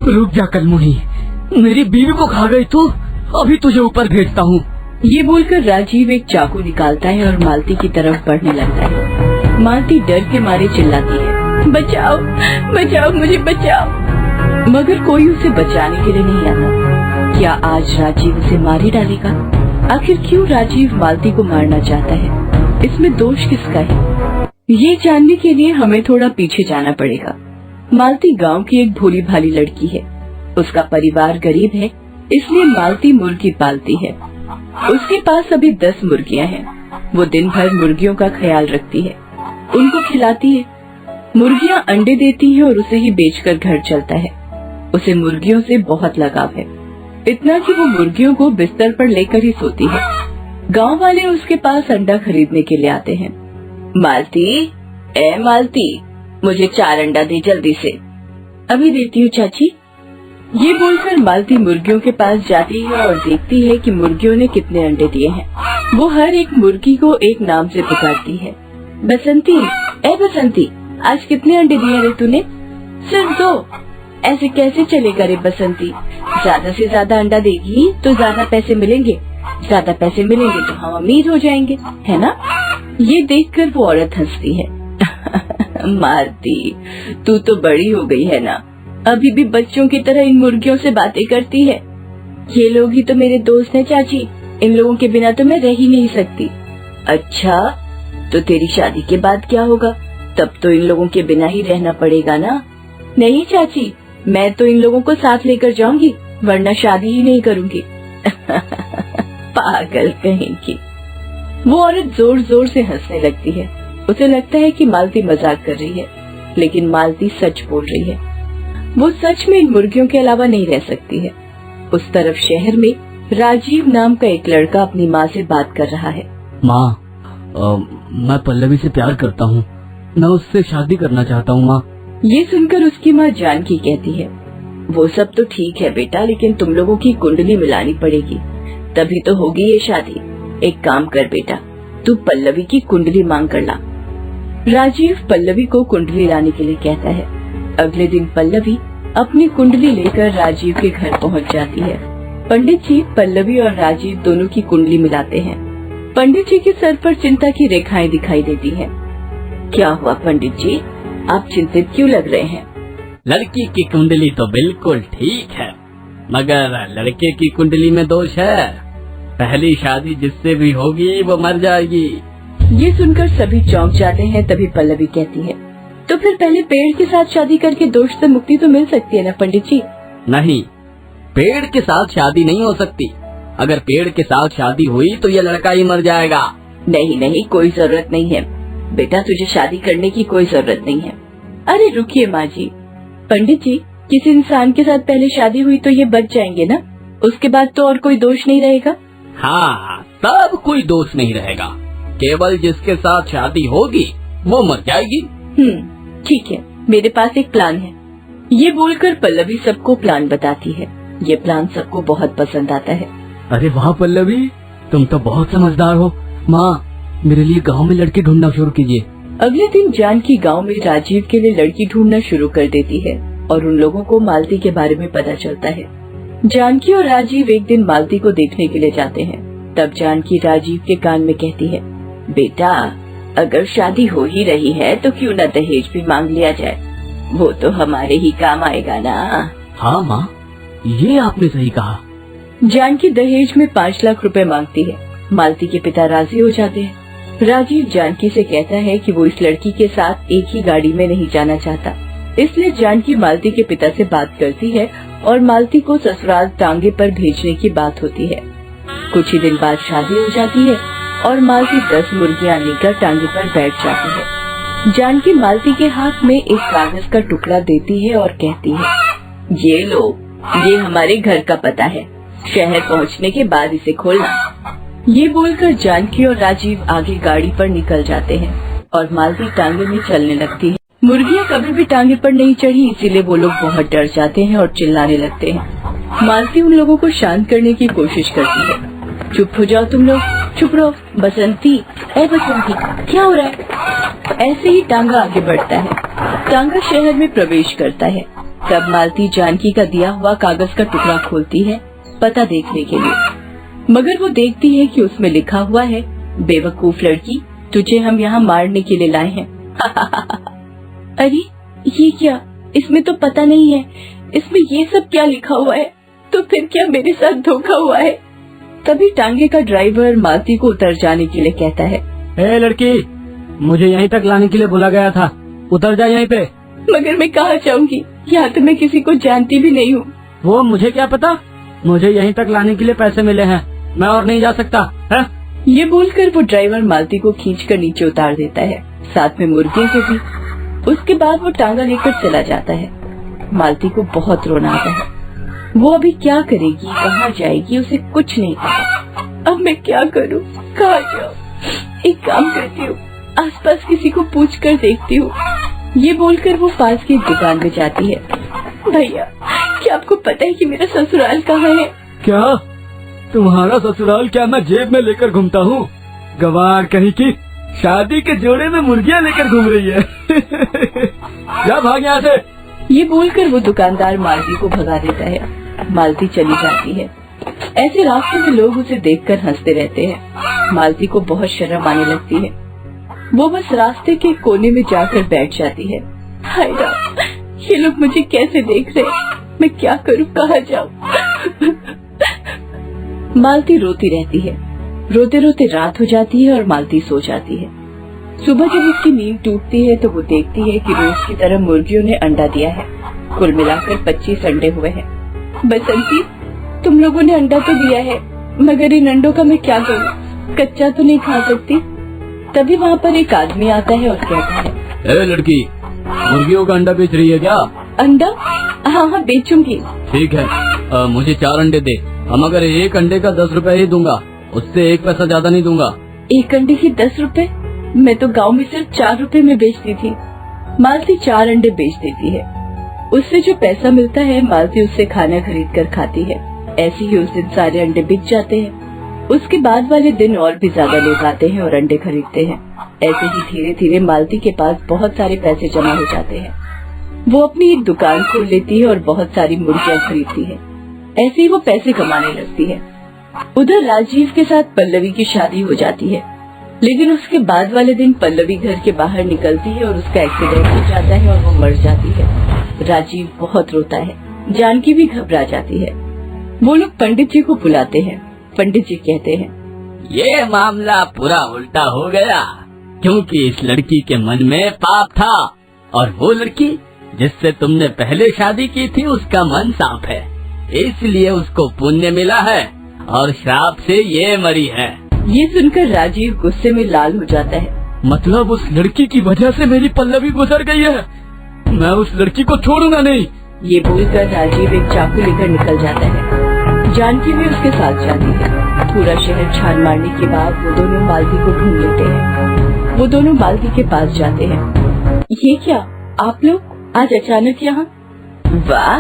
रुक जा कलमुनी, मेरी बीवी को खा गई तू, अभी तुझे ऊपर भेजता हूँ। ये बोलकर राजीव एक चाकू निकालता है और मालती की तरफ बढ़ने लगता है। मालती डर के मारे चिल्लाती है, बचाओ बचाओ मुझे बचाओ, मगर कोई उसे बचाने के लिए नहीं आता। क्या आज राजीव उसे मार ही डालेगा? आखिर क्यों राजीव मालती को मारना चाहता है? इसमें दोष किसका है? ये जानने के लिए हमें थोड़ा पीछे जाना पड़ेगा। मालती गांव की एक भोली भाली लड़की है। उसका परिवार गरीब है, इसलिए मालती मुर्गी पालती है। उसके पास अभी 10 मुर्गियां हैं। वो दिन भर मुर्गियों का ख्याल रखती है, उनको खिलाती है। मुर्गियां अंडे देती हैं और उसे ही बेचकर घर चलता है। उसे मुर्गियों से बहुत लगाव है, इतना कि वो मुर्गियों को बिस्तर पर लेकर ही सोती है। गांव वाले उसके पास अंडा खरीदने के लिए आते हैं। मालती, ए मालती, मुझे 4 अंडा दे जल्दी से। अभी देती हूँ चाची। ये बोलकर मालती मुर्गियों के पास जाती है और देखती है कि मुर्गियों ने कितने अंडे दिए हैं। वो हर एक मुर्गी को एक नाम से पुकारती है। बसंती, ए बसंती, आज कितने अंडे दिए रे तूने? सिर्फ 2। ऐसे कैसे चलेगा रे बसंती? ज्यादा से ज्यादा अंडा देगी तो ज्यादा पैसे मिलेंगे, ज्यादा पैसे मिलेंगे तो हम अमीर हो जाएंगे, है ना? ये देखकर वो औरत हंसती है। मालती, तू तो बड़ी हो गई है ना, अभी भी बच्चों की तरह इन मुर्गियों से बातें करती है। ये लोग ही तो मेरे दोस्त हैं चाची, इन लोगों के बिना तो मैं रह ही नहीं सकती। अच्छा, तो तेरी शादी के बाद क्या होगा? तब तो इन लोगों के बिना ही रहना पड़ेगा ना? नहीं चाची, मैं तो इन लोगों को साथ लेकर जाऊंगी, वरना शादी ही नहीं करूंगी। पागल कहीं की। वो औरत जोर जोर से हंसने लगती है। उसे लगता है कि मालती मजाक कर रही है, लेकिन मालती सच बोल रही है। वो सच में इन मुर्गियों के अलावा नहीं रह सकती है। उस तरफ शहर में राजीव नाम का एक लड़का अपनी माँ से बात कर रहा है। माँ, मैं पल्लवी से प्यार करता हूँ, मैं उससे शादी करना चाहता हूँ। माँ, ये सुनकर उसकी माँ जानकी कहती है, वो सब तो ठीक है बेटा, लेकिन तुम लोगों की कुंडली मिलानी पड़ेगी, तभी तो होगी ये शादी। एक काम कर बेटा, तू पल्लवी की कुंडली मांग कर ला। राजीव पल्लवी को कुंडली लाने के लिए कहता है। अगले दिन पल्लवी अपनी कुंडली लेकर राजीव के घर पहुंच जाती है। पंडित जी पल्लवी और राजीव दोनों की कुंडली मिलाते हैं। पंडित जी के सर पर चिंता की रेखाएं दिखाई देती हैं। क्या हुआ पंडित जी, आप चिंतित क्यों लग रहे हैं? लड़की की कुंडली तो बिल्कुल ठीक है, मगर लड़के की कुंडली में दोष है। पहली शादी जिससे भी होगी वो मर जाएगी। ये सुनकर सभी चौंक जाते हैं। तभी पल्लवी कहती है, तो फिर पहले पेड़ के साथ शादी करके दोष से मुक्ति तो मिल सकती है ना पंडित जी? नहीं, पेड़ के साथ शादी नहीं हो सकती। अगर पेड़ के साथ शादी हुई तो ये लड़का ही मर जाएगा। नहीं नहीं, कोई जरूरत नहीं है बेटा, तुझे शादी करने की कोई जरूरत नहीं है। अरे रुकिए माँ जी, पंडित जी, किसी इंसान के साथ पहले शादी हुई तो ये बच जाएंगे ना, उसके बाद तो और कोई दोष नहीं रहेगा? हाँ, तब कोई दोष नहीं रहेगा, केवल जिसके साथ शादी होगी वो मर जाएगी। ठीक है, मेरे पास एक प्लान है। ये बोलकर पल्लवी सबको प्लान बताती है। ये प्लान सबको बहुत पसंद आता है। अरे वाह पल्लवी, तुम तो बहुत समझदार हो। माँ, मेरे लिए गांव में लड़की ढूंढना शुरू कीजिए। अगले दिन जानकी गांव में राजीव के लिए लड़की ढूंढना शुरू कर देती है और उन लोगों को मालती के बारे में पता चलता है। जानकी और राजीव एक दिन मालती को देखने के लिए जाते हैं। तब जानकी राजीव के कान में कहती है, बेटा, अगर शादी हो ही रही है तो क्यों न दहेज भी मांग लिया जाए, वो तो हमारे ही काम आएगा ना। हाँ माँ, ये आपने सही कहा। जानकी दहेज में 5 लाख रुपए मांगती है। मालती के पिता राजी हो जाते हैं। राजीव जानकी से कहता है कि वो इस लड़की के साथ एक ही गाड़ी में नहीं जाना चाहता, इसलिए जानकी मालती के पिता से बात करती है और मालती को ससुराल टांगे पर भेजने की बात होती है। कुछ ही दिन बाद शादी हो जाती है और मालती 10 मुर्गियां लेकर टांगे पर बैठ जाती है। जानकी मालती के हाथ में एक कागज का टुकड़ा देती है और कहती है, ये लो, ये हमारे घर का पता है, शहर पहुंचने के बाद इसे खोलना। ये बोलकर जानकी और राजीव आगे गाड़ी पर निकल जाते हैं और मालती टांगे में चलने लगती है। मुर्गियाँ कभी भी टांगे पर नहीं चढ़ी, इसीलिए वो लोग बहुत डर जाते हैं और चिल्लाने लगते हैं। मालती उन लोगों को शांत करने की कोशिश करती है। चुप हो जाओ तुम लोग, चुप रहो। बसंती, ए बसंती, क्या हो रहा है? ऐसे ही टांगा आगे बढ़ता है। टांगा शहर में प्रवेश करता है। तब मालती जानकी का दिया हुआ कागज का टुकड़ा खोलती है पता देखने के लिए, मगर वो देखती है कि उसमें लिखा हुआ है, बेवकूफ लड़की, तुझे हम यहाँ मारने के लिए लाए हैं। अरे ये क्या, इसमें तो पता नहीं है, इसमें ये सब क्या लिखा हुआ है? तो फिर क्या मेरे साथ धोखा हुआ है? तभी टांगे का ड्राइवर मालती को उतर जाने के लिए कहता है। ए लड़की, मुझे यहीं तक लाने के लिए बोला गया था, उतर जा यहीं पे। मगर मैं कहाँ जाऊंगी, यहाँ तो मैं किसी को जानती भी नहीं हूँ। वो मुझे क्या पता, मुझे यहीं तक लाने के लिए पैसे मिले हैं, मैं और नहीं जा सकता है? ये बोलकर वो ड्राइवर मालती को खींचकर नीचे उतार देता है, साथ में मुर्गियों को भी। उसके बाद वो टांगा लेकर चला जाता है। मालती को बहुत रोना आता है। वो अभी क्या करेगी, कहाँ जाएगी, उसे कुछ नहीं पता। अब मैं क्या करूँ, कहाँ जाऊँ? एक काम करती हूँ, आसपास किसी को पूछकर देखती हूँ। ये बोलकर वो पास की दुकान में जाती है। भैया, क्या आपको पता है कि मेरा ससुराल कहाँ है? क्या तुम्हारा ससुराल? क्या मैं जेब में लेकर घूमता हूँ? गवार कहीं की, शादी के जोड़े में मुर्गियाँ लेकर घूम रही है। जा भाग यहाँ से। ये बोलकर वो दुकानदार मालती को भगा देता है। मालती चली जाती है। ऐसे रास्ते में लोग उसे देखकर हंसते रहते हैं। मालती को बहुत शर्म आने लगती है। वो बस रास्ते के कोने में जाकर बैठ जाती है। हाय राम, ये लोग मुझे कैसे देख रहे हैं? मैं क्या करूँ, कहाँ जाऊँ? मालती रोती रहती है। रोते रोते रात हो जाती है और मालती सो जाती है। सुबह जब उसकी नींद टूटती है तो वो देखती है कि रोज की तरह मुर्गियों ने अंडा दिया है। कुल मिलाकर 25 अंडे हुए हैं। बसंती, तुम लोगों ने अंडा तो दिया है, मगर इन अंडों का मैं क्या करूँ? कच्चा तो नहीं खा सकती। तभी वहाँ पर एक आदमी आता है और कहता है, ए लड़की, मुर्गियों का अंडा बेच रही है क्या? अंडा? हाँ हाँ, बेचूंगी। ठीक है, मुझे 4 अंडे दे। हम अगर एक अंडे का 10 रुपए ही दूंगा, उससे 1 पैसा ज्यादा नहीं दूंगा। एक अंडे के 10 रुपए? मैं तो गांव में सिर्फ 4 रुपए में बेचती थी। मालती 4 अंडे बेच देती है। उससे जो पैसा मिलता है मालती उससे खाना खरीद कर खाती है। ऐसे ही उस दिन सारे अंडे बिक जाते हैं। उसके बाद वाले दिन और भी ज्यादा लोग आते हैं और अंडे खरीदते हैं। ऐसे ही धीरे धीरे मालती के पास बहुत सारे पैसे जमा हो जाते हैं। वो अपनी एक दुकान खोल लेती है और बहुत सारी मुर्गियाँ खरीदती है। ऐसे ही वो पैसे कमाने लगती है। उधर राजीव के साथ पल्लवी की शादी हो जाती है, लेकिन उसके बाद वाले दिन पल्लवी घर के बाहर निकलती है और उसका एक्सीडेंट हो जाता है और वो मर जाती है। राजीव बहुत रोता है। जानकी भी घबरा जाती है। वो लोग पंडित जी को बुलाते हैं। पंडित जी कहते हैं, ये मामला पूरा उल्टा हो गया, क्योंकि इस लड़की के मन में पाप था और वो लड़की जिससे तुमने पहले शादी की थी उसका मन साफ है, इसलिए उसको पुण्य मिला है और श्राप से ये मरी है। ये सुनकर राजीव गुस्से में लाल हो जाता है। मतलब उस लड़की की वजह से मेरी पल्लवी गुजर गई है, मैं उस लड़की को छोड़ूंगा नहीं। ये बोलकर राजीव एक चाकू लेकर निकल जाता है। जानकी भी उसके साथ जाती है। पूरा शहर छान मारने के बाद वो दोनों मालती को ढूंढ लेते हैं। वो दोनों मालती के पास जाते हैं। ये क्या, आप लोग आज अचानक यहाँ? वाह,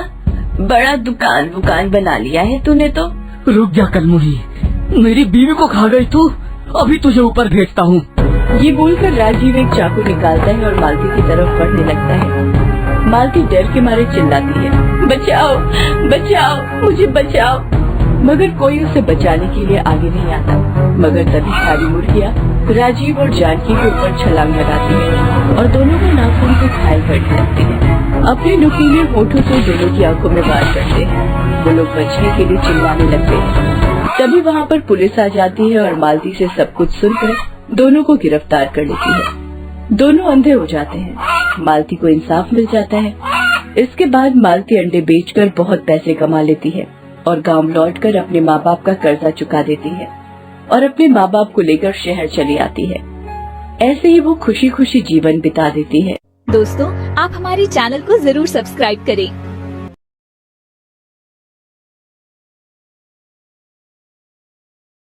बड़ा दुकान बना लिया है तूने तो। रुक जा कलमुही, मेरी बीवी को खा गई तू, अभी तुझे ऊपर भेजता हूँ। ये बोलकर राजीव एक चाकू निकालता है और मालती की तरफ बढ़ने लगता है। मालती डर के मारे चिल्लाती है, बचाओ बचाओ, मुझे बचाओ। मगर कोई उसे बचाने के लिए आगे नहीं आता। मगर तभी सारी मुर्गियाँ राजीव और जानकी के ऊपर छलांग लगाती है और दोनों को नाखून से घायल करने लगती है। अपने नुकीले होठों से दोनों की आंखों में वार करते हैं। वो लोग बचने के लिए चिल्लाने लगते हैं। तभी वहाँ पर पुलिस आ जाती है और मालती से सब कुछ सुनकर दोनों को गिरफ्तार कर लेती है। दोनों अंधे हो जाते हैं। मालती को इंसाफ मिल जाता है। इसके बाद मालती अंडे बेचकर बहुत पैसे कमा लेती है और गांव लौटकर अपने माँ बाप का कर्जा चुका देती है और अपने माँ बाप को लेकर शहर चली आती है। ऐसे ही वो खुशी खुशी जीवन बिता देती है। दोस्तों, आप हमारे चैनल को जरूर सब्सक्राइब करें